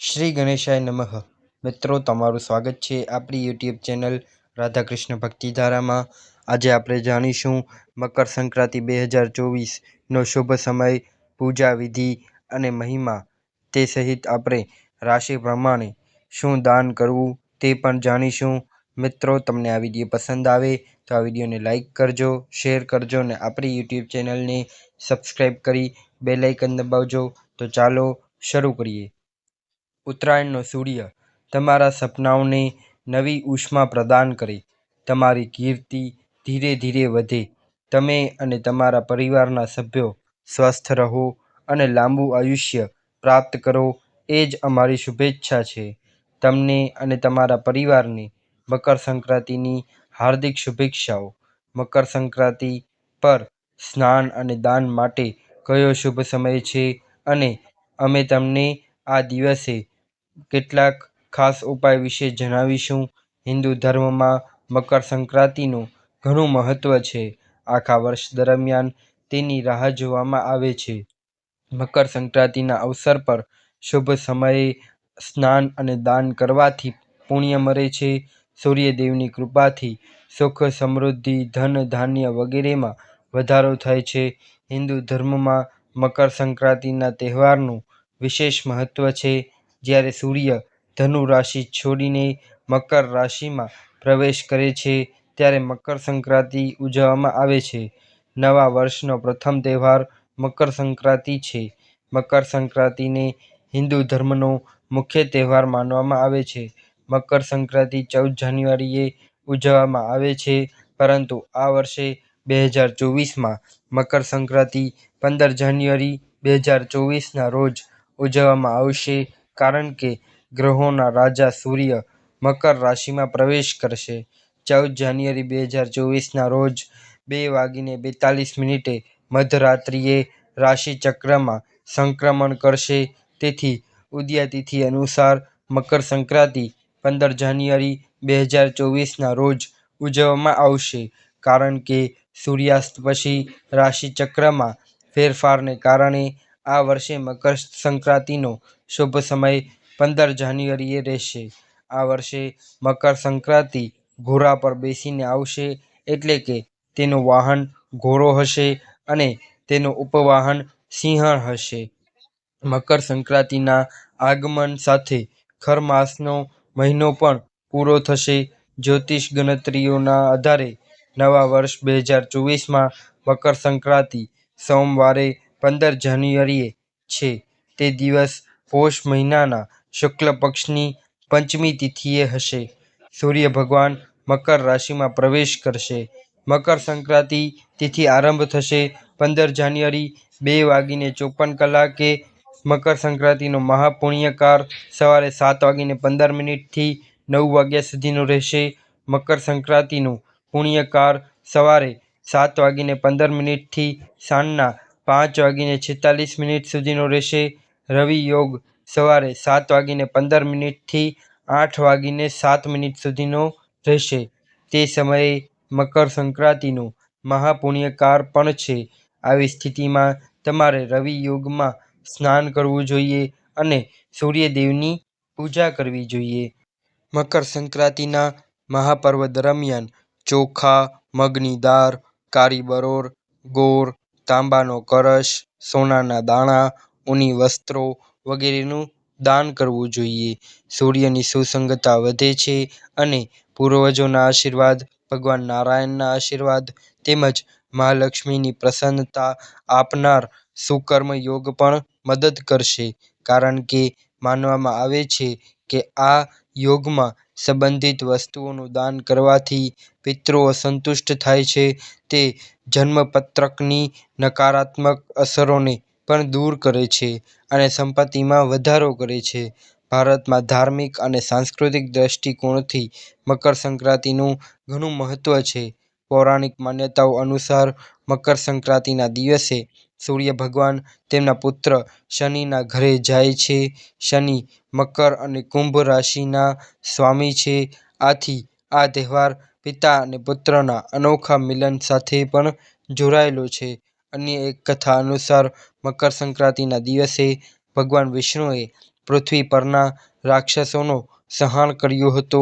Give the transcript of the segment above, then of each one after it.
શ્રી ગણેશાય નમઃ. મિત્રો, તમારું સ્વાગત છે આપણી યુટ્યુબ ચેનલ રાધાકૃષ્ણ ભક્તિધારામાં. આજે આપણે જાણીશું મકર સંક્રાંતિ 2024નો શુભ સમય, પૂજા વિધિ અને મહિમા. તે સહિત આપણે રાશિ પ્રમાણે શું દાન કરવું તે પણ જાણીશું. મિત્રો, તમને આ વિડીયો પસંદ આવે તો આ વિડીયોને લાઈક કરજો, શેર કરજો અને આપણી યુટ્યુબ ચેનલને સબસ્ક્રાઈબ કરી બેલ આઇકન દબાવજો. તો ચાલો શરૂ કરીએ. ઉત્તરાયણનો સૂર્ય તમારા સપનાઓને નવી ઉષ્મા પ્રદાન કરે, તમારી કીર્તિ ધીરે ધીરે વધે, તમે અને તમારા પરિવારના સભ્યો સ્વસ્થ રહો અને લાંબુ આયુષ્ય પ્રાપ્ત કરો, એ જ અમારી શુભેચ્છા છે. તમને અને તમારા પરિવારને મકર સંક્રાંતિની હાર્દિક શુભેચ્છાઓ. મકર સંક્રાંતિ પર સ્નાન અને દાન માટે કયો શુભ સમય છે અને અમે તમને આ દિવસે કેટલાક ખાસ ઉપાય વિશે જણાવીશું. હિન્દુ ધર્મમાં મકર સંક્રાંતિનું ઘણું મહત્વ છે. આખા વર્ષ દરમિયાન તેની રાહ જોવામાં આવે છે. મકર સંક્રાંતિના અવસર પર શુભ સમયે સ્નાન અને દાન કરવાથી પુણ્ય મળે છે. સૂર્યદેવની કૃપાથી સુખ, સમૃદ્ધિ, ધન, ધાન્ય વગેરેમાં વધારો થાય છે. હિન્દુ ધર્મમાં મકર સંક્રાંતિના તહેવારનું વિશેષ મહત્વ છે. જ્યારે સૂર્ય ધનુ રાશિ છોડીને મકર રાશિમાં પ્રવેશ કરે છે ત્યારે મકર સંક્રાંતિ ઉજવવામાં આવે છે. નવા વર્ષનો પ્રથમ તહેવાર મકર સંક્રાંતિ છે. મકર સંક્રાંતિને હિન્દુ ધર્મનો મુખ્ય તહેવાર માનવામાં આવે છે. મકર સંક્રાંતિ 14 જાન્યુઆરીએ ઉજવવામાં આવે છે, પરંતુ આ વર્ષે 2024માં મકર સંક્રાંતિ 15 જાન્યુઆરી 2024ના રોજ ઉજવવામાં આવશે, કારણ કે ગ્રહોના રાજા સૂર્ય મકર રાશિમાં પ્રવેશ કરશે. 14 જાન્યુઆરી 2024ના રોજ 2:42 મધરાત્રિએ રાશિ ચક્રમાં સંક્રમણ કરશે. તેથી ઉદયા તિથિ અનુસાર મકર સંક્રાંતિ 15 જાન્યુઆરી 2024ના રોજ ઉજવવામાં આવશે, કારણ કે સૂર્યાસ્ત પછી રાશિ ચક્રમાં ફેરફારને કારણે આ વર્ષે મકર સંક્રાંતિનો શુભ સમય 15 જાન્યુઆરીએ રહેશે. આ વર્ષે મકર સંક્રાંતિ ઘોડા પર બેસીને આવશે, એટલે કે તેનું વાહન ઘોડો હશે અને તેનું ઉપવાહન સિંહણ હશે. મકર સંક્રાંતિના આગમન સાથે ખરમાસનો મહિનો પણ પૂરો થશે. જ્યોતિષ ગણતરીઓના આધારે નવા વર્ષ 2024માં મકર સંક્રાંતિ સોમવારે 15 જાન્યુઆરીએ છે. તે દિવસ પોષ મહિનાના શુક્લ પક્ષની પંચમી તિથિએ હશે. સૂર્ય ભગવાન મકર રાશિમાં પ્રવેશ કરશે. મકર સંક્રાંતિ તિથિ આરંભ થશે 15 જાન્યુઆરી 2:54 મકર સંક્રાંતિનો મહાપુણ્યકાળ સવારે 7:15 થી 9 વાગ્યા સુધીનો રહેશે. મકર સંક્રાંતિનું પુણ્યકાળ સવારે 7:15 થી સાંજના 5:46 સુધીનો રહેશે. રવિ યોગ સવારે 7:15 થી 8:07 સુધીનો રહેશે. તે સમયે મકર સંક્રાંતિનું મહાપુણ્યકાળ પણ છે. આવી સ્થિતિમાં તમારે રવિ યોગમાં સ્નાન કરવું જોઈએ અને સૂર્યદેવની પૂજા કરવી જોઈએ. મકર સંક્રાંતિના મહાપર્વ દરમિયાન ચોખા, મગની દાળ, કાળી બરોર, ગોળ, તાંબાનો કળશ, સોનાના દાણા, ઊની વસ્ત્રો વગેરેનું દાન કરવું જોઈએ. સૂર્યની સુસંગતતા વધે છે અને પૂર્વજોના આશીર્વાદ, ભગવાન નારાયણના આશીર્વાદ તેમજ મહાલક્ષ્મીની પ્રસન્નતા આપનાર સુકર્મ યોગ પણ મદદ કરશે, કારણ કે માનવામાં આવે છે કે આ યોગમાં સંબંધિત વસ્તુઓનું દાન કરવાથી પિતૃઓ સંતુષ્ટ થાય છે. તે જન્મપત્રકની નકારાત્મક અસરોને પણ દૂર કરે છે અને સંપત્તિમાં વધારો કરે છે. ભારતમાં ધાર્મિક અને સાંસ્કૃતિક દૃષ્ટિકોણથી મકર સંક્રાંતિનું ઘણું મહત્વ છે. પૌરાણિક માન્યતાઓ અનુસાર મકર સંક્રાંતિના દિવસે સૂર્ય ભગવાન તેમના પુત્ર શનિના ઘરે જાય છે. શનિ મકર અને કુંભ રાશિના સ્વામી છે. આથી આ તહેવાર પિતા અને પુત્રના અનોખા મિલન સાથે પણ જોડાયેલો છે. અન્ય એક કથા અનુસાર મકર સંક્રાંતિના દિવસે ભગવાન વિષ્ણુએ પૃથ્વી પરના રાક્ષસોનો સંહાર કર્યો હતો.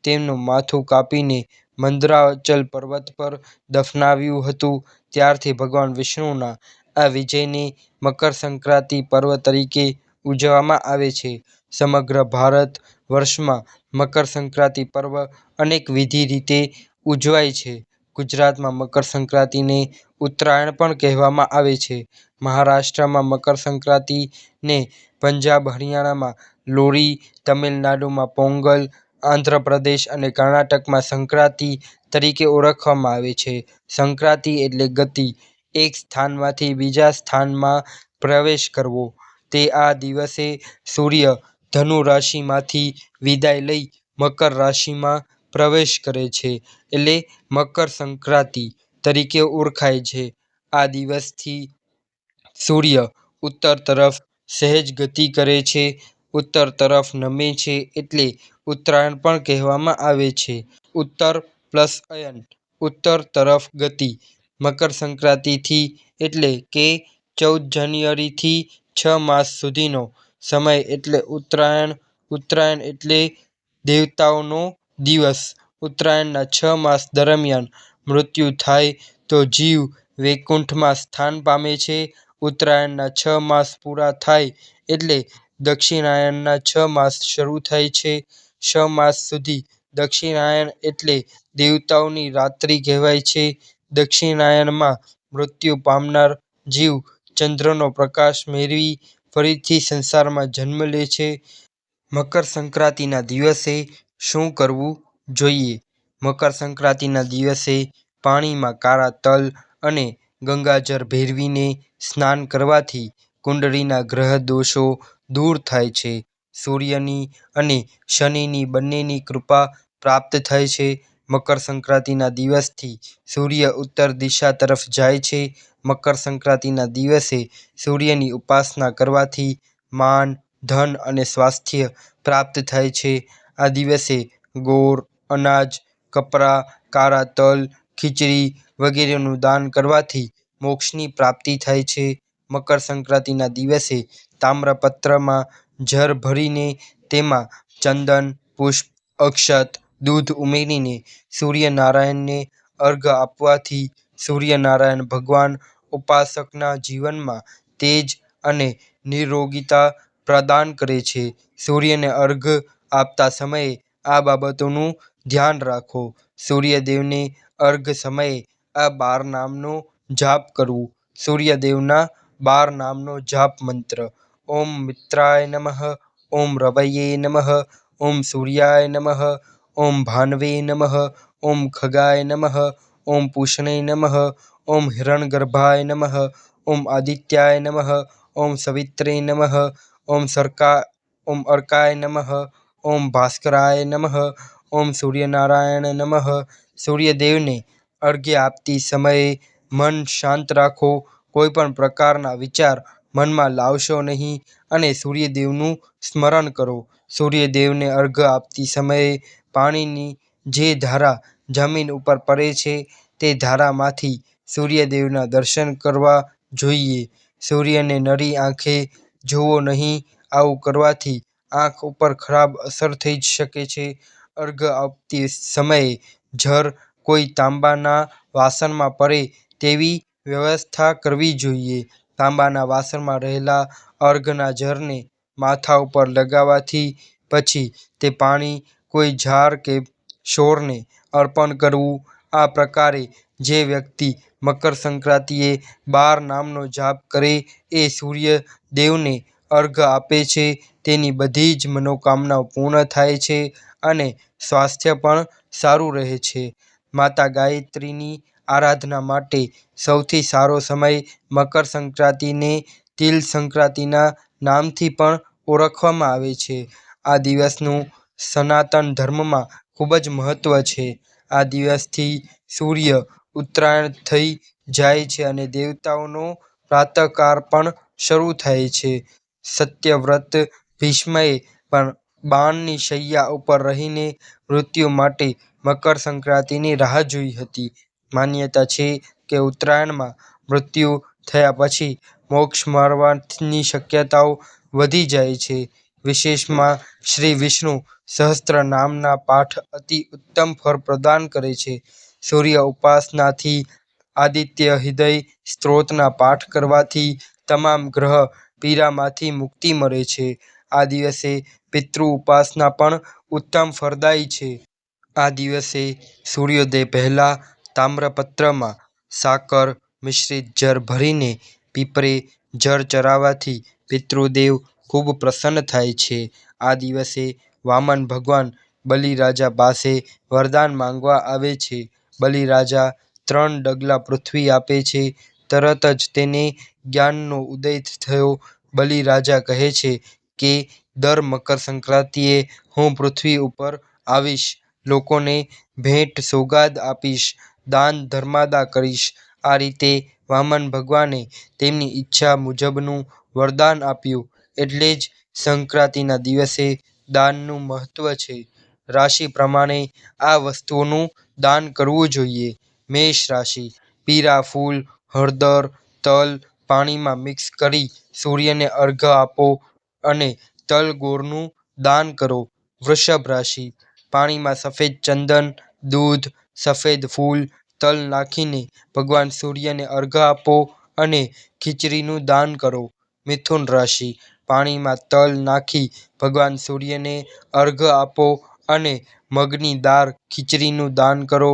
તેમનું માથું કાપીને મંદરાચલ પર્વત પર દફનાવ્યું હતું. ત્યારથી ભગવાન વિષ્ણુના આ વિજયને મકર સંક્રાંતિ પર્વ તરીકે ઉજવવામાં આવે છે. સમગ્ર ભારત વર્ષમાં મકર સંક્રાંતિ પર્વ અનેક વિધિ રીતે ઉજવાય છે. ગુજરાતમાં મકર સંક્રાંતિને ઉત્તરાયણ પણ કહેવામાં આવે છે. મહારાષ્ટ્રમાં મકર સંક્રાંતિને પંજાબ હરિયાણામાં લોરી, તમિલનાડુમાં પોંગલ, આંધ્રપ્રદેશ અને કર્ણાટકમાં સંક્રાંતિ તરીકે ઓળખવામાં આવે છે. સંક્રાંતિ એટલે ગતિ, એક સ્થાનમાંથી બીજા સ્થાનમાં પ્રવેશ કરવો. તે આ દિવસે સૂર્ય ધનુ રાશિમાંથી વિદાય લઈ મકર રાશિમાં પ્રવેશ કરે છે એટલે મકર સંક્રાંતિ તરીકે ઓળખાય છે. આ દિવસથી સૂર્ય ઉત્તર તરફ સહેજ ગતિ કરે છે. ઉત્તર તરફ નમે છે એટલે ઉત્તરાયણ પણ કહેવામાં આવે છે. ઉત્તર પ્લસ અયન, ઉત્તર તરફ ગતિ. મકર સંક્રાંતિથી એટલે કે 14 જાન્યુઆરીથી 6 માસ સુધીનો સમય એટલે ઉત્તરાયણ. ઉત્તરાયણ એટલે દેવતાઓનો દિવસ. ઉત્તરાયણના 6 માસ દરમિયાન મૃત્યુ થાય તો જીવ વૈકુંઠમાં સ્થાન પામે છે. ઉત્તરાયણના 6 માસ પૂરા થાય એટલે દક્ષિણાયનના 6 માસ શરૂ થાય છે. 6 માસ સુધી દક્ષિણાયન એટલે દેવતાઓની રાત્રિ કહેવાય છે. દક્ષિણાયનમાં મૃત્યુ પામનાર જીવ ચંદ્રનો પ્રકાશ મેળવી ફરીથી સંસારમાં જન્મ લે છે. મકર સંક્રાંતિના દિવસે શું કરવું જોઈએ? મકર સંક્રાંતિના દિવસે પાણીમાં કાળા તલ અને ગંગાજળ ભેળવીને સ્નાન કરવાથી કુંડળીના ગ્રહ દોષો દૂર થાય છે. સૂર્યની અને શનિની બંનેની કૃપા પ્રાપ્ત થાય છે. મકર સંક્રાંતિના દિવસથી સૂર્ય ઉત્તર દિશા તરફ જાય છે. મકર સંક્રાંતિના દિવસે સૂર્યની ઉપાસના કરવાથી માન, ધન અને સ્વાસ્થ્ય પ્રાપ્ત થાય છે. આ દિવસે ગોળ, અનાજ, કપરાં, કાળા તલ, ખીચડી વગેરેનું દાન કરવાથી મોક્ષની પ્રાપ્તિ થાય છે. મકર સંક્રાંતિના દિવસે તામ્રપત્રમાં જળ ભરીને તેમાં ચંદન, પુષ્પ, અક્ષત, દૂધ ઉમેરીને સૂર્યનારાયણને અર્ઘ્ય આપવાથી સૂર્યનારાયણ ભગવાન ઉપાસકના જીવનમાં તેજ અને નિરોગીતા પ્રદાન કરે છે. સૂર્યને અર્ઘ્ય આપતા સમયે આ બાબતોનું ધ્યાન રાખો. સૂર્યદેવને અર્ઘ્ય સમયે આ 12 નામનો જાપ કરવું. સૂર્યદેવના 12 નામનો જાપ મંત્ર: ઓમ મિત્રાય નમઃ, ઓમ રવયે નમઃ, ઓમ સૂર્યાય નમઃ, ઓમ ભાનવે નમઃ, ઓમ ખગાય નમઃ, ઓમ પૂષણે નમઃ, ઓમ હિરણ્યગર્ભાય નમઃ, ઓમ આદિત્યાય નમઃ, ઓમ સવિત્રે નમઃ, ઓમ અર્કાય નમઃ, ઓમ ભાસ્કરાય નમઃ, ઓમ સૂર્યનારાયણ નમઃ. સૂર્યદેવને અર્ઘ્ય આપતી સમયે મન શાંત રાખો. કોઈ પણ પ્રકારના વિચાર મનમાં લાવશો નહીં અને સૂર્યદેવનું સ્મરણ કરો. સૂર્યદેવને અર્ઘ્ય આપતી સમયે પાણીની જે ધારા જમીન ઉપર પડે છે તે ધારામાંથી સૂર્યદેવના દર્શન કરવા જોઈએ. સૂર્યને નરી આંખે જોવો નહીં. આવું કરવાથી આંખ ઉપર ખરાબ અસર થઈ શકે છે. અર્ઘ્ય આપતી સમયે જળ કોઈ તાંબાના વાસણમાં પડે તેવી વ્યવસ્થા કરવી જોઈએ. તાંબાના વાસણમાં રહેલા અર્ઘ્યના જળને માથા ઉપર લગાવવાથી પછી તે પાણી કોઈ ઝાડ કે છોડને અર્પણ કરવું. આ પ્રકારે જે વ્યક્તિ મકર સંક્રાંતિએ 12 નામનો જાપ કરે એ સૂર્ય દેવને અર્ઘ્ય આપે છે તેની બધી જ મનોકામનાઓ પૂર્ણ થાય છે અને સ્વાસ્થ્ય પણ સારું રહે છે. માતા ગાયત્રીની આરાધના માટે સૌથી સારો સમય મકર સંક્રાંતિને તિલ સંક્રાંતિના નામથી પણ ઓળખવામાં આવે છે. આ દિવસનું સનાતન ધર્મમાં ખૂબ જ મહત્વ છે. આ દિવસથી સૂર્ય ઉત્તરાયણ થઈ જાય છે અને દેવતાઓનો પ્રાતઃકાળ પણ શરૂ થાય છે. સત્યવ્રત ભીષ્મએ પણ બાણની શૈયા ઉપર રહીને મૃત્યુ માટે મકર સંક્રાંતિની રાહ જોઈ હતી. માન્યતા છે કે ઉત્તરાયણમાં મૃત્યુ થયા પછી મોક્ષ મળવાની શક્યતાઓ વધી જાય છે. વિશેષમાં શ્રી વિષ્ણુ સહસ્ત્ર નામના પાઠ અતિ ઉત્તમ ફળ પ્રદાન કરે છે. સૂર્ય ઉપાસનાથી, આદિત્ય હૃદય સ્ત્રોતના પાઠ કરવાથી તમામ ગ્રહ પીડામાંથી મુક્તિ મળે છે. આ દિવસે પિતૃ ઉપાસના પણ ઉત્તમ ફળદાયી છે. આ દિવસે સૂર્યોદય પહેલા તામ્રપત્રમાં સાકર મિશ્રિત જળ ભરીને પીપરે જળ ચડાવવાથી પિતૃદેવ ખૂબ પ્રસન્ન થાય છે. આ દિવસે વામન ભગવાન બલિરાજા પાસે વરદાન માંગવા આવે છે. બલિરાજા 3 ડગલા પૃથ્વી આપે છે. તરત જ તેને જ્ઞાનનો ઉદય થયો. બલિરાજા કહે છે કે દર મકર સંક્રાંતિએ હું પૃથ્વી ઉપર આવીશ, લોકોને ભેટ સોગાદ આપીશ, દાન ધર્માદા કરીશ. આ રીતે વામન ભગવાને તેમની ઈચ્છા મુજબનું વરદાન આપ્યું. એટલે જ સંક્રાંતિના દિવસે દાનનું મહત્વ છે. રાશિ પ્રમાણે આ વસ્તુઓનું દાન કરવું જોઈએ. મેષ રાશિ: પીળા ફૂલ, હળદર, તલ પાણીમાં મિક્સ કરી સૂર્યને અર્ઘ્ય આપો અને તલ ગોળનું દાન કરો. વૃષભ રાશિ: પાણીમાં સફેદ ચંદન, દૂધ, સફેદ ફૂલ, તલ નાખીને ભગવાન સૂર્યને અર્ઘ્ય આપો અને ખીચડીનું દાન કરો. મિથુન રાશિ: પાણીમાં તલ નાખી ભગવાન સૂર્યને અર્ઘ્ય આપો અને મગની દાળ ખીચડીનું દાન કરો.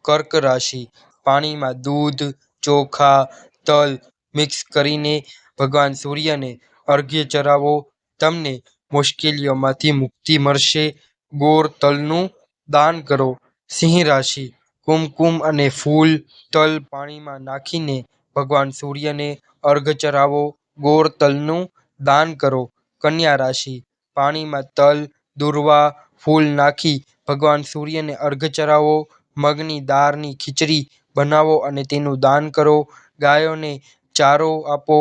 કર્ક રાશિ: પાણીમાં દૂધ, ચોખા, તલ મિક્સ કરીને ભગવાન સૂર્યને અર્ઘ્ય ચડાવો. તમને મુશ્કેલીઓમાંથી મુક્તિ મળશે. ગોળ તલનું દાન કરો. સિંહ રાશિ: કુમકુમ અને ફૂલ, તલ પાણીમાં નાખીને ભગવાન સૂર્યને અર્ઘ્ય ચડાવો. ગોળ તલનું દાન કરો. કન્યા રાશિ: પાણીમાં તલ, દૂર્વા, ફૂલ નાખી ભગવાન સૂર્યને અર્ઘ્ય ચડાવો. મગની દાળની ખીચડી બનાવો અને તેનું દાન કરો. ગાયોને ચારો આપો.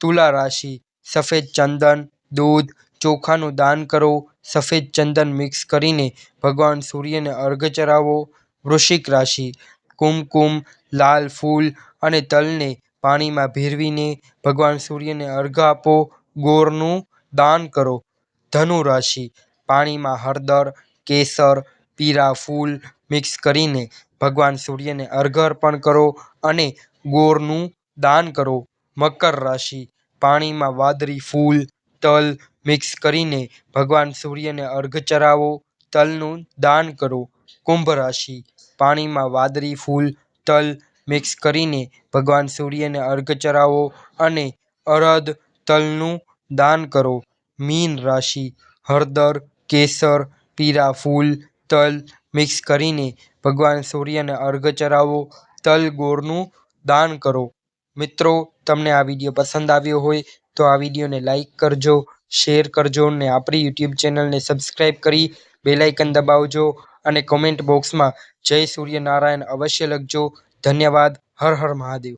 તુલા રાશિ: સફેદ ચંદન, દૂધ, ચોખાનું દાન કરો. સફેદ ચંદન મિક્સ કરીને ભગવાન સૂર્યને અર્ઘ્ય ચડાવો. વૃશ્ચિક રાશિ: કુમકુમ, લાલ ફૂલ અને તલને પાણીમાં ભેળવીને ભગવાન સૂર્યને અર્ઘ્ય આપો. ગોળનું દાન કરો. ધનુ રાશિ: પાણીમાં હળદર, કેસર, પીળા ફૂલ મિક્સ કરીને ભગવાન સૂર્યને અર્ઘ્ય અર્પણ કરો અને ગોળનું દાન કરો. મકર રાશિ: પાણીમાં વાદળી ફૂલ, તલ મિક્સ કરીને ભગવાન સૂર્યને અર્ઘ્ય ચડાવો. તલનું દાન કરો. કુંભ રાશિ: પાણીમાં વાદળી ફૂલ, તલ મિક્સ કરીને ભગવાન સૂર્યને અર્ઘ્ય ચડાવો અને અડદ તલનું દાન કરો. મીન રાશિ: હળદર, કેસર, પીળા ફૂલ, તલ મિક્સ કરીને ભગવાન સૂર્યને અર્ઘ્ય ચડાવો. તલ ગોળનું દાન કરો. મિત્રો, તમને આ વિડીયો પસંદ આવ્યો હોય તો આ વિડીયોને લાઈક કરજો, શેર કરજો અને આપણી યુટ્યુબ ચેનલને સબસ્ક્રાઈબ કરી બેલ આઇકન દબાવજો અને કોમેન્ટ બોક્સમાં જય સૂર્યનારાયણ અવશ્ય લખજો. ધન્યવાદ. હર હર મહાદેવ.